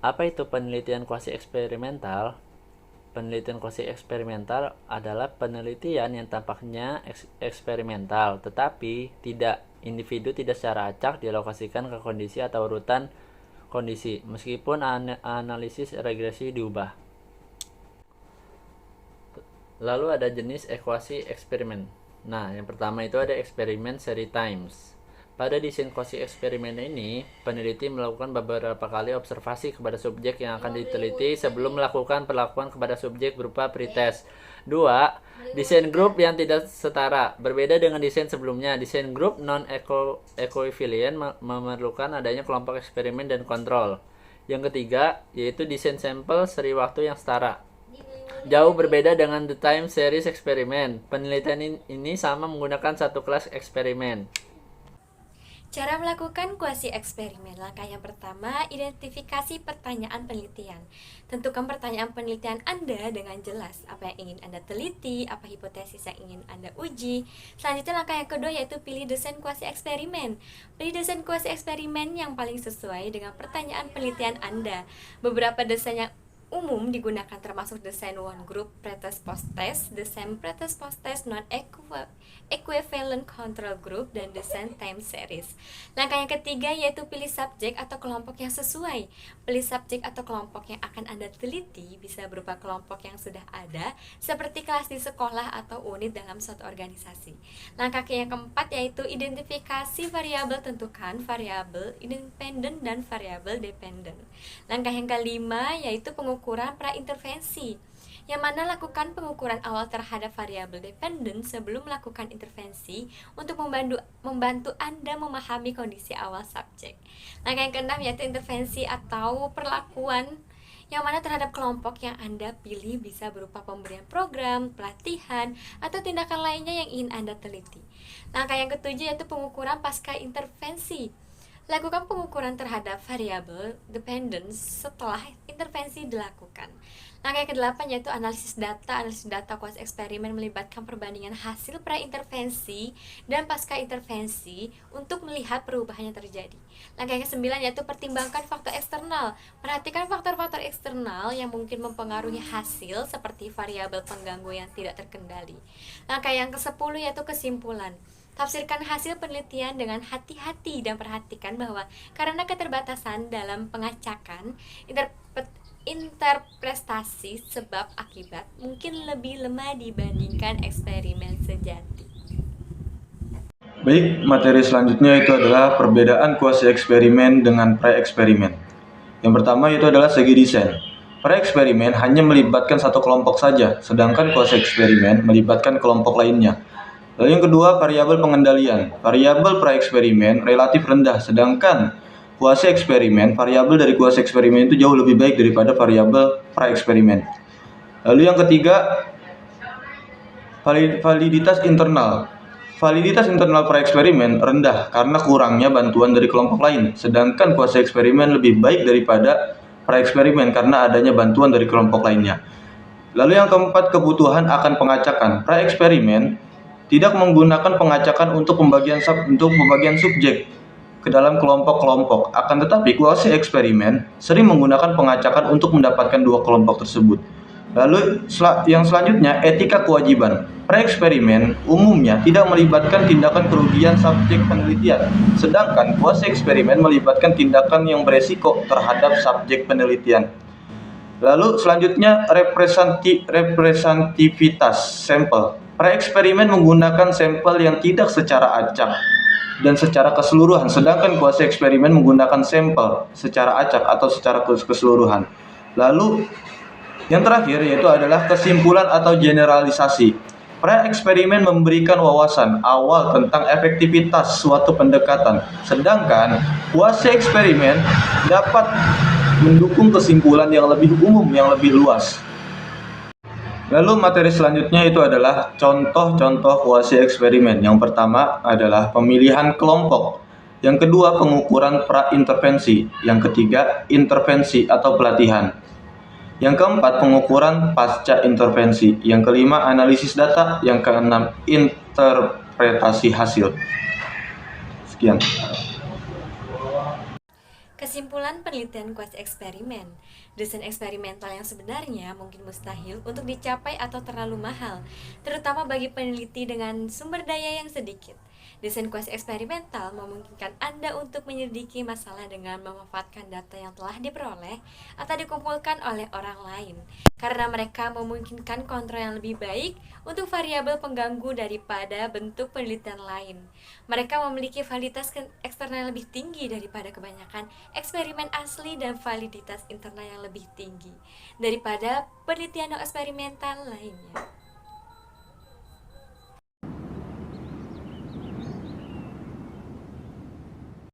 Apa itu penelitian kuasi eksperimental? Penelitian kuasi eksperimental adalah penelitian yang tampaknya eksperimental, tetapi individu tidak secara acak dialokasikan ke kondisi atau urutan kondisi, meskipun analisis regresi diubah. Lalu ada jenis ekuasi eksperimen. Nah, yang pertama itu ada eksperimen seri times. Pada desain kuasi eksperimen ini, peneliti melakukan beberapa kali observasi kepada subjek yang akan diteliti sebelum melakukan perlakuan kepada subjek berupa pretest. 2. Desain grup yang tidak setara. Berbeda dengan desain sebelumnya, desain grup non-equivalent memerlukan adanya kelompok eksperimen dan kontrol. Yang ketiga, yaitu desain sampel seri waktu yang setara. Jauh berbeda dengan the time series eksperimen. Penelitian ini sama menggunakan satu kelas eksperimen. Cara melakukan kuasi eksperimen. Langkah yang pertama, identifikasi pertanyaan penelitian. Tentukan pertanyaan penelitian Anda dengan jelas. Apa yang ingin Anda teliti, apa hipotesis yang ingin Anda uji. Selanjutnya langkah yang kedua yaitu pilih desain kuasi eksperimen. Pilih desain kuasi eksperimen yang paling sesuai dengan pertanyaan penelitian Anda. Beberapa desain yang umum digunakan termasuk desain one group pretest post test, desain pretest post test non equivalent control group, dan desain time series. Langkah yang ketiga yaitu pilih subjek atau kelompok yang sesuai. Pilih subjek atau kelompok yang akan Anda teliti bisa berupa kelompok yang sudah ada seperti kelas di sekolah atau unit dalam suatu organisasi. Langkah yang keempat yaitu identifikasi variabel. Tentukan variabel independen dan variabel dependen. Langkah yang kelima yaitu pengukuran pra-intervensi, yang mana lakukan pengukuran awal terhadap variabel dependen sebelum melakukan intervensi untuk membantu Anda memahami kondisi awal subjek. Langkah yang keenam yaitu intervensi atau perlakuan, yang mana terhadap kelompok yang Anda pilih bisa berupa pemberian program, pelatihan, atau tindakan lainnya yang ingin Anda teliti. Langkah yang ketujuh yaitu pengukuran pasca intervensi. Lakukan pengukuran terhadap variabel dependence setelah intervensi dilakukan. Langkah yang ke-8 yaitu analisis data. Analisis data kuasi eksperimen melibatkan perbandingan hasil pra-intervensi dan pasca intervensi untuk melihat perubahan yang terjadi. Langkah yang ke-9 yaitu pertimbangkan faktor eksternal. Perhatikan faktor-faktor eksternal yang mungkin mempengaruhi hasil seperti variabel pengganggu yang tidak terkendali. Langkah yang ke-10 yaitu kesimpulan. Tafsirkan hasil penelitian dengan hati-hati dan perhatikan bahwa karena keterbatasan dalam pengacakan, interpretasi sebab akibat mungkin lebih lemah dibandingkan eksperimen sejati. Baik, materi selanjutnya itu adalah perbedaan kuasi eksperimen dengan pre-eksperimen. Yang pertama itu adalah segi desain. Pre-eksperimen hanya melibatkan satu kelompok saja, sedangkan kuasi eksperimen melibatkan kelompok lainnya. Lalu yang kedua, variabel pengendalian. Variabel pra-eksperimen relatif rendah, sedangkan kuasi eksperimen, variabel dari kuasi eksperimen itu jauh lebih baik daripada variabel pra-eksperimen. Lalu yang ketiga, validitas internal. Validitas internal pra-eksperimen rendah karena kurangnya bantuan dari kelompok lain, sedangkan kuasi eksperimen lebih baik daripada pra-eksperimen karena adanya bantuan dari kelompok lainnya. Lalu yang keempat, kebutuhan akan pengacakan. Pra-eksperimen tidak menggunakan pengacakan untuk pembagian subjek ke dalam kelompok-kelompok. Akan tetapi kuasi eksperimen sering menggunakan pengacakan untuk mendapatkan dua kelompok tersebut. Lalu yang selanjutnya, etika kewajiban. Pre-eksperimen umumnya tidak melibatkan tindakan kerugian subjek penelitian, sedangkan kuasi eksperimen melibatkan tindakan yang beresiko terhadap subjek penelitian. Lalu selanjutnya, representativitas sampel. Pre-eksperimen menggunakan sampel yang tidak secara acak dan secara keseluruhan, sedangkan kuasi eksperimen menggunakan sampel secara acak atau secara keseluruhan. Lalu yang terakhir yaitu adalah kesimpulan atau generalisasi. Pre-eksperimen memberikan wawasan awal tentang efektivitas suatu pendekatan, sedangkan kuasi eksperimen dapat mendukung kesimpulan yang lebih umum, yang lebih luas. Lalu materi selanjutnya itu adalah contoh-contoh kuasi eksperimen. Yang pertama adalah pemilihan kelompok. Yang kedua, pengukuran pra-intervensi. Yang ketiga, intervensi atau pelatihan. Yang keempat, pengukuran pasca intervensi. Yang kelima, analisis data. Yang keenam, interpretasi hasil. Sekian. Kesimpulan penelitian kuasi eksperimen. Desain eksperimental yang sebenarnya mungkin mustahil untuk dicapai atau terlalu mahal, terutama bagi peneliti dengan sumber daya yang sedikit. Desain kuasi eksperimental memungkinkan Anda untuk menyelidiki masalah dengan memanfaatkan data yang telah diperoleh atau dikumpulkan oleh orang lain, karena mereka memungkinkan kontrol yang lebih baik untuk variabel pengganggu daripada bentuk penelitian lain. Mereka memiliki validitas eksternal yang lebih tinggi daripada kebanyakan eksperimen asli dan validitas internal yang lebih tinggi daripada penelitian non eksperimental lainnya.